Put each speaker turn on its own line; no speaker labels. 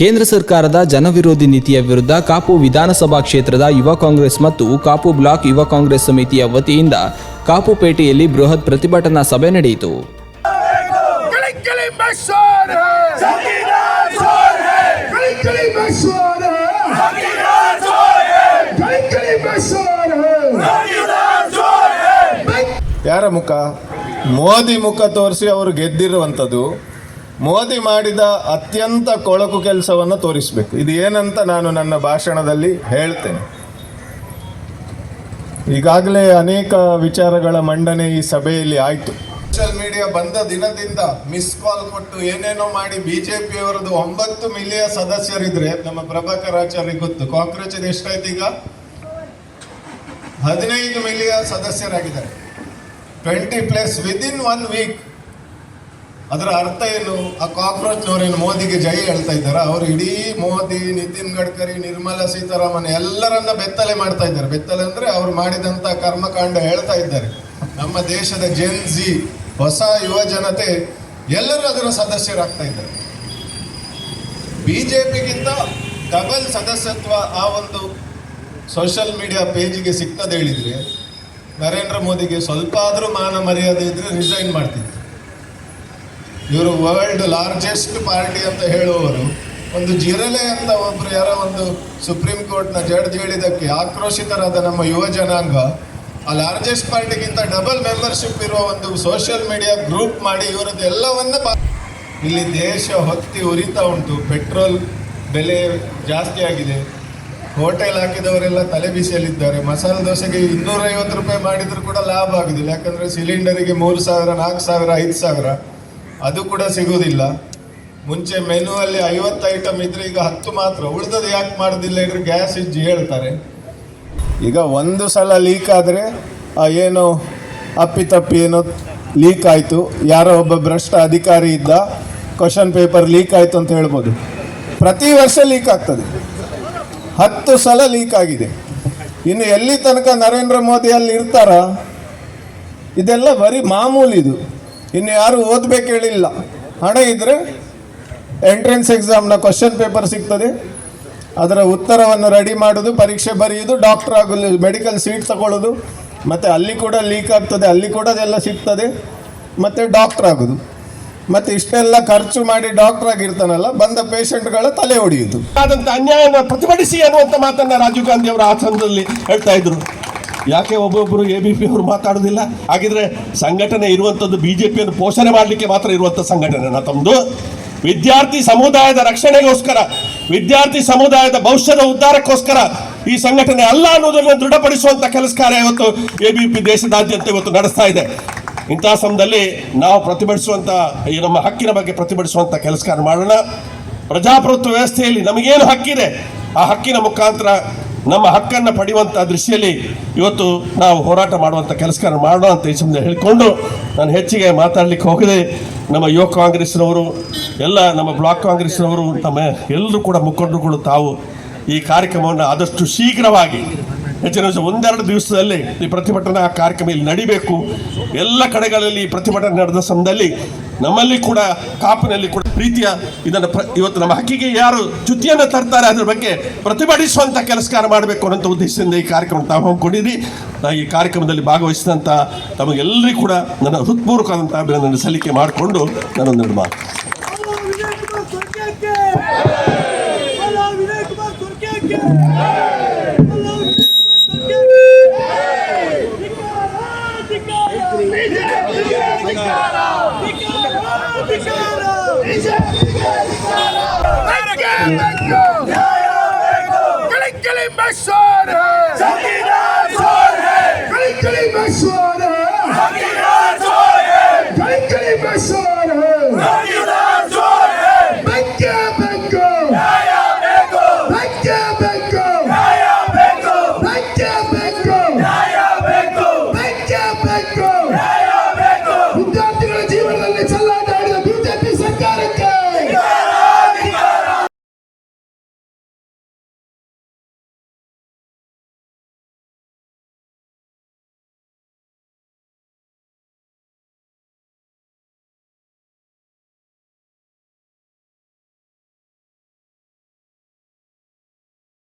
ಕೇಂದ್ರ ಸರ್ಕಾರದ ಜನವಿರೋಧಿ ನೀತಿಯ ವಿರುದ್ಧ ಕಾಪು ವಿಧಾನಸಭಾ ಕ್ಷೇತ್ರದ ಯುವ ಕಾಂಗ್ರೆಸ್ ಮತ್ತು ಕಾಪು ಬ್ಲಾಕ್ ಯುವ ಕಾಂಗ್ರೆಸ್ ಸಮಿತಿಯ ವತಿಯಿಂದ ಕಾಪುಪೇಟೆಯಲ್ಲಿ ಬೃಹತ್ ಪ್ರತಿಭಟನಾ ಸಭೆ ನಡೆಯಿತು.
ಯಾರ ಮುಖ? ಮೋದಿ ಮುಖ ತೋರಿಸಿ ಅವರು ಗೆದ್ದಿರುವಂಥದ್ದು. ಮೋದಿ ಮಾಡಿದ ಅತ್ಯಂತ ಕೊಳಕು ಕೆಲಸವನ್ನು ತೋರಿಸಬೇಕು. ಇದು ಏನಂತ ನಾನು ನನ್ನ ಭಾಷಣದಲ್ಲಿ ಹೇಳ್ತೇನೆ. ಈಗಾಗಲೇ ಅನೇಕ ವಿಚಾರಗಳ ಮಂಡನೆ ಈ ಸಭೆಯಲ್ಲಿ ಆಯಿತು. ಸೋಷಿಯಲ್ ಮೀಡಿಯಾ ಬಂದ ದಿನದಿಂದ ಮಿಸ್ ಕಾಲ್ ಕೊಟ್ಟು ಏನೇನೋ ಮಾಡಿ ಬಿಜೆಪಿಯವರದು 9 ಮಿಲಿಯನ್ ಸದಸ್ಯರಿದ್ರೆ ನಮ್ಮ ಪ್ರಭಾಕರ್ ಆಚಾರ್ಯ ಗೊತ್ತು. ಕಾಂಗ್ರೆಸ್ ಎಷ್ಟಾಯ್ತು ಈಗ? 15 ಮಿಲಿಯನ್ ಸದಸ್ಯರಾಗಿದ್ದಾರೆ. 20+ ವಿದಿನ್ 1 ವೀಕ್. ಅದರ ಅರ್ಥ ಏನು? ಆ ಕಾಕ್ರೋಚ್ನವರೇನು ಮೋದಿಗೆ ಜೈ ಹೇಳ್ತಾ ಇದ್ದಾರೆ? ಅವರು ಇಡೀ ಮೋದಿ, ನಿತಿನ್ ಗಡ್ಕರಿ, ನಿರ್ಮಲಾ ಸೀತಾರಾಮನ್ ಎಲ್ಲರನ್ನ ಬೆತ್ತಲೆ ಮಾಡ್ತಾ ಇದ್ದಾರೆ. ಬೆತ್ತಲೆ ಅಂದ್ರೆ ಅವರು ಮಾಡಿದಂತ ಕರ್ಮಕಾಂಡ ಹೇಳ್ತಾ ಇದ್ದಾರೆ. ನಮ್ಮ ದೇಶದ ಜೆನ್ಜಿ, ಹೊಸ ಯುವ ಜನತೆ ಎಲ್ಲರೂ ಅದರ ಸದಸ್ಯರಾಗ್ತಾ ಇದ್ದಾರೆ. ಬಿಜೆಪಿಗಿಂತ ಡಬಲ್ ಸದಸ್ಯತ್ವ ಆ ಒಂದು ಸೋಷಿಯಲ್ ಮೀಡಿಯಾ ಪೇಜ್ಗೆ ಸಿಗ್ತದೆ ಹೇಳಿದ್ರೆ ನರೇಂದ್ರ ಮೋದಿಗೆ ಸ್ವಲ್ಪ ಆದರೂ ಮಾನ ಮರ್ಯಾದೆ ಇದ್ರೆ ರಿಸೈನ್ ಮಾಡ್ತಿದ್ರು. ಇವರು ವರ್ಲ್ಡ್ ಲಾರ್ಜೆಸ್ಟ್ ಪಾರ್ಟಿ ಅಂತ ಹೇಳುವವರು ಒಂದು ಜಿರಲೆ ಅಂತ ಒಬ್ರು ಯಾರೋ ಒಂದು ಸುಪ್ರೀಂ ಕೋರ್ಟ್ನ ಜಡ್ಜ್ ಹೇಳಿದ್ದಕ್ಕೆ ಆಕ್ರೋಶಿತರಾದ ನಮ್ಮ ಯುವ ಜನಾಂಗ ಆ ಲಾರ್ಜೆಸ್ಟ್ ಪಾರ್ಟಿಗಿಂತ ಡಬಲ್ ಮೆಂಬರ್ಶಿಪ್ ಇರುವ ಒಂದು ಸೋಷಿಯಲ್ ಮೀಡಿಯಾ ಗ್ರೂಪ್ ಮಾಡಿ ಇವರದ್ದು ಎಲ್ಲವನ್ನ ಇಲ್ಲಿ ದೇಶ ಹೊತ್ತಿ ಉರಿತಾ ಉಂಟು. ಪೆಟ್ರೋಲ್ ಬೆಲೆ ಜಾಸ್ತಿ ಆಗಿದೆ. ಹೋಟೆಲ್ ಹಾಕಿದವರೆಲ್ಲ ತಲೆ ಬಿಸಿಯಲ್ಲಿದ್ದಾರೆ. ಮಸಾಲೆ ದೋಸೆಗೆ 250 ರೂಪಾಯಿ ಮಾಡಿದ್ರು ಕೂಡ ಲಾಭ ಆಗುದಿಲ್ಲ. ಯಾಕಂದ್ರೆ ಸಿಲಿಂಡರಿಗೆ 3,000, 4,000, 5,000 ಅದು ಕೂಡ ಸಿಗುವುದಿಲ್ಲ. ಮುಂಚೆ ಮೆನು ಅಲ್ಲಿ 50 ಐಟಮ್ ಇದ್ರೆ ಈಗ 10 ಮಾತ್ರ. ಉಳಿದದ್ದು ಯಾಕೆ ಮಾಡೋದಿಲ್ಲ ಇದ್ರೆ ಗ್ಯಾಸ್ ಇಜ್ಜಿ ಹೇಳ್ತಾರೆ. ಈಗ ಒಂದು ಸಲ ಲೀಕ್ ಆದರೆ ಏನೋ ಅಪ್ಪಿತಪ್ಪಿ ಏನೋ ಲೀಕ್ ಆಯಿತು, ಯಾರೋ ಒಬ್ಬ ಭ್ರಷ್ಟ ಅಧಿಕಾರಿ ಇದ್ದ, ಕ್ವಶನ್ ಪೇಪರ್ ಲೀಕ್ ಆಯಿತು ಅಂತ ಹೇಳ್ಬೋದು. ಪ್ರತಿ ವರ್ಷ ಲೀಕ್ ಆಗ್ತದೆ. 10 ಸಲ ಲೀಕ್ ಆಗಿದೆ. ಇನ್ನು ಎಲ್ಲಿ ತನಕ ನರೇಂದ್ರ ಮೋದಿ ಅಲ್ಲಿ ಇರ್ತಾರ? ಇದೆಲ್ಲ ಬರೀ ಮಾಮೂಲಿ. ಇದು ಇನ್ನು ಯಾರು ಓದಬೇಕು ಹೇಳಿಲ್ಲ. ಹಣ ಇದ್ದರೆ ಎಂಟ್ರೆನ್ಸ್ ಎಕ್ಸಾಮ್ನ ಕ್ವಶನ್ ಪೇಪರ್ ಸಿಗ್ತದೆ, ಅದರ ಉತ್ತರವನ್ನು ರೆಡಿ ಮಾಡೋದು, ಪರೀಕ್ಷೆ ಬರೆಯೋದು, ಡಾಕ್ಟರ್ ಆಗೋದು, ಮೆಡಿಕಲ್ ಸೀಟ್ ತಗೊಳ್ಳೋದು, ಮತ್ತು ಅಲ್ಲಿ ಕೂಡ ಲೀಕ್ ಆಗ್ತದೆ, ಅಲ್ಲಿ ಕೂಡ ಅದೆಲ್ಲ ಸಿಗ್ತದೆ, ಮತ್ತು ಡಾಕ್ಟರ್ ಆಗೋದು. ಮತ್ತು ಇಷ್ಟೆಲ್ಲ ಖರ್ಚು ಮಾಡಿ ಡಾಕ್ಟರ್ ಆಗಿರ್ತಾನಲ್ಲ, ಬಂದ ಪೇಷಂಟ್ಗಳ ತಲೆ ಹೊಡೆಯುವುದು.
ಆದಂಥ ಅನ್ಯಾಯವನ್ನು ಪ್ರತಿಭಟಿಸಿ ಅನ್ನುವಂಥ ಮಾತನ್ನು ರಾಜೀವ್ ಗಾಂಧಿ ಅವರ ಆಸನದಲ್ಲಿ ಹೇಳ್ತಾ ಇದ್ರು. ಯಾಕೆ ಒಬ್ಬೊಬ್ಬರು ABP ಅವರು ಮಾತಾಡೋದಿಲ್ಲ? ಹಾಗಿದ್ರೆ ಸಂಘಟನೆ ಇರುವಂಥದ್ದು ಬಿಜೆಪಿಯನ್ನು ಪೋಷಣೆ ಮಾಡಲಿಕ್ಕೆ ಮಾತ್ರ ಇರುವಂಥ ಸಂಘಟನೆನ ತಮ್ಮದು? ವಿದ್ಯಾರ್ಥಿ ಸಮುದಾಯದ ರಕ್ಷಣೆಗೋಸ್ಕರ, ವಿದ್ಯಾರ್ಥಿ ಸಮುದಾಯದ ಭವಿಷ್ಯದ ಉದ್ಧಾರಕ್ಕೋಸ್ಕರ ಈ ಸಂಘಟನೆ ಅಲ್ಲ ಅನ್ನೋದನ್ನು ದೃಢಪಡಿಸುವಂಥ ಕೆಲಸ ಕಾರ್ಯ ಇವತ್ತು ABP ದೇಶದಾದ್ಯಂತ ಇವತ್ತು ನಡೆಸ್ತಾ ಇದೆ. ಇಂತಹ ಸಮಯದಲ್ಲಿ ನಾವು ಪ್ರತಿಭಟಿಸುವಂಥ ಈ ನಮ್ಮ ಹಕ್ಕಿನ ಬಗ್ಗೆ ಪ್ರತಿಭಟಿಸುವಂಥ ಕೆಲಸ ಕಾರ್ಯ ಮಾಡೋಣ. ಪ್ರಜಾಪ್ರಭುತ್ವ ವ್ಯವಸ್ಥೆಯಲ್ಲಿ ನಮಗೇನು ಹಕ್ಕಿದೆ ಆ ಹಕ್ಕಿನ ಮುಖಾಂತರ ನಮ್ಮ ಹಕ್ಕನ್ನು ಪಡೆಯುವಂಥ ದೃಷ್ಟಿಯಲ್ಲಿ ಇವತ್ತು ನಾವು ಹೋರಾಟ ಮಾಡುವಂಥ ಕೆಲಸ ಮಾಡೋಣ ಅಂತ ಈ ಸಮಯ ಹೇಳಿಕೊಂಡು ನಾನು ಹೆಚ್ಚಿಗೆ ಮಾತಾಡಲಿಕ್ಕೆ ಹೋಗದೆ, ನಮ್ಮ ಯುವ ಕಾಂಗ್ರೆಸ್ನವರು ಎಲ್ಲ, ನಮ್ಮ ಬ್ಲಾಕ್ ಕಾಂಗ್ರೆಸ್ನವರು, ನಮ್ಮ ಎಲ್ಲರೂ ಕೂಡ ಮುಖಂಡರುಗಳು ತಾವು ಈ ಕಾರ್ಯಕ್ರಮವನ್ನು ಆದಷ್ಟು ಶೀಘ್ರವಾಗಿ, ಹೆಚ್ಚಿನ 1-2 ದಿವಸದಲ್ಲಿ ಈ ಪ್ರತಿಭಟನಾ ಕಾರ್ಯಕ್ರಮ ಇಲ್ಲಿ ನಡಿಬೇಕು. ಎಲ್ಲ ಕಡೆಗಳಲ್ಲಿ ಪ್ರತಿಭಟನೆ ನಡೆದ ಸಮಯದಲ್ಲಿ ನಮ್ಮಲ್ಲಿ ಕೂಡ ಕಾಪಿನಲ್ಲಿ ಕೂಡ ರೀತಿಯ ಇದನ್ನು ಇವತ್ತು ನಮ್ಮ ಹಕ್ಕಿಗೆ ಯಾರು ಚ್ಯುತಿಯನ್ನು ತರ್ತಾರೆ ಅದ್ರ ಬಗ್ಗೆ ಪ್ರತಿಭಟಿಸುವಂಥ ಕೆಲಸ ಮಾಡಬೇಕು ಅನ್ನೋಂಥ ಉದ್ದೇಶದಿಂದ ಈ ಕಾರ್ಯಕ್ರಮ ತಾವು ಹಮ್ಮಿಕೊಂಡಿರಿ. ಈ ಕಾರ್ಯಕ್ರಮದಲ್ಲಿ ಭಾಗವಹಿಸಿದಂಥ ತಮಗೆಲ್ಲರಿಗೂ ಕೂಡ ನನ್ನ ಹೃತ್ಪೂರ್ವಕವಾದಂಥ ಅಭಿನಂದನೆ ಸಲ್ಲಿಕೆ ಮಾಡಿಕೊಂಡು ನಾನೊಂದೆರಡು ಮಾತು.
Let's go!